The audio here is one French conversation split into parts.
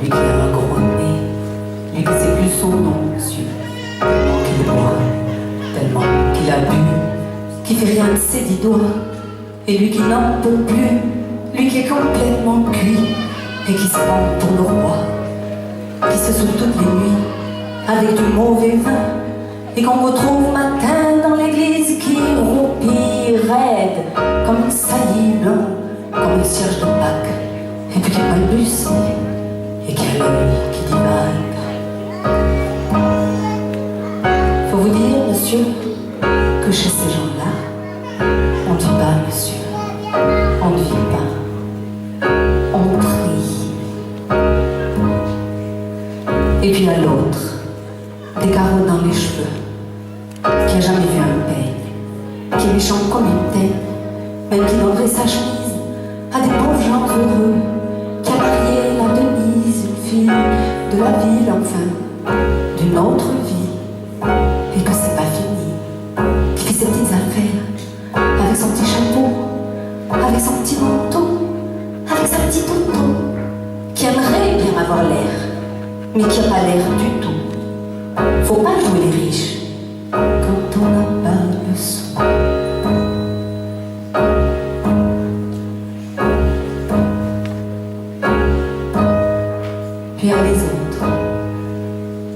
lui qui a un gros nez, lui qui sait plus son nom, monsieur, tellement qu'il boit, tellement qu'il a bu, qui fait rien de ses 10 doigts, et lui qui n'en peut plus, lui qui est complètement cuit, et qui se prend pour le roi, qui se saoule toutes les nuits, avec du mauvais vin, et qu'on retrouve matin dans l'église qui roupille raide, comme une saillie blanc, comme une cierge de Pâques, et puis qui balbutie, et qui a l'œil qui divague. Faut vous dire, monsieur, que chez ces gens-là, on ne vit pas, monsieur, on ne vit pas, on prie. Et puis à l'autre, des carreaux dans les cheveux, qui a jamais vu un peigne, qui est méchant comme une teigne, même qui donnerait sa chemise à des pauvres gens heureux, qui a marié la Denise, une fille de la ville, enfin, d'une autre vie, et que c'est pas fini, qui fait ses petites affaires, avec son petit chapeau, avec son petit manteau, avec sa petite auto, qui aimerait bien avoir l'air, mais qui n'a pas l'air du tout. Faut pas jouer les riches quand on n'a pas le son. Puis il y a les autres,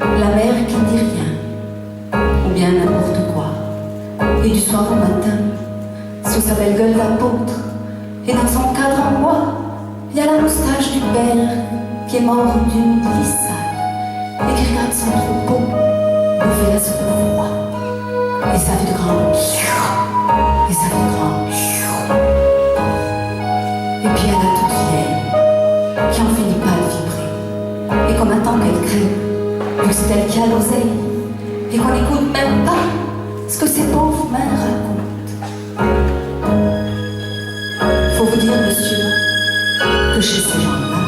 la mère qui ne dit rien, ou bien n'importe quoi, et du soir au matin, sous sa belle gueule d'apôtre, et dans son cadre en bois, il y a la moustache du père qui est mort d'une glissade, et qui regarde son troupeau bouffer la soupe au froid, et ça fait de grand, et ça fait de grand. Et puis il y a la toute vieille, qui en finit pas de vibrer, et qu'on attend qu'elle crée, vu que c'est elle qui a l'oseille, et qu'on n'écoute même pas ce que ces pauvres mains racontent. Faut vous dire, monsieur, que chez ces gens-là,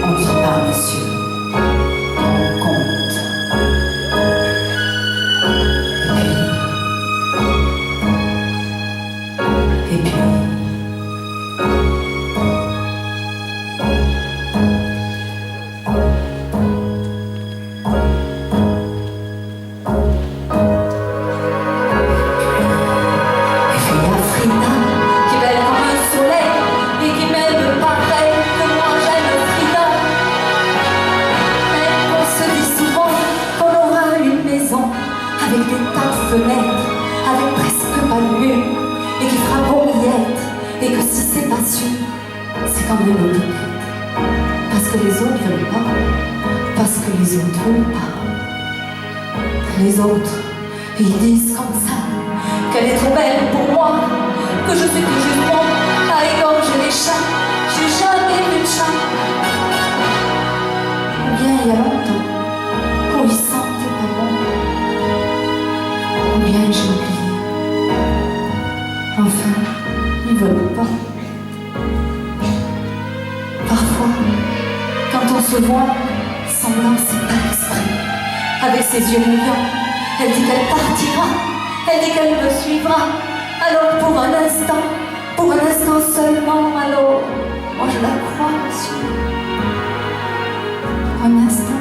on ne vit pas, monsieur, on compte. Et puis, avec des tas de fenêtres, avec presque pas de mur, et qui fera beau y être, et que si c'est pas sûr, c'est quand même une bête. Parce que les autres veulent pas, parce que les autres veulent pas. Les autres, ils disent comme ça, qu'elle est trop belle pour moi, que je suis tout juste bon à égorger les chats, j'ai jamais vu de chat. Ou bien il y a longtemps, où ils sentaient pas bon. Ou bien j'ai oublié. Enfin, ils veulent pas. Parfois, quand on se voit, semblant c'est pas exprès, avec ses yeux mouillants, elle dit qu'elle partira, elle dit qu'elle me suivra. Alors pour un instant seulement, alors, moi je la crois, monsieur. Pour un instant.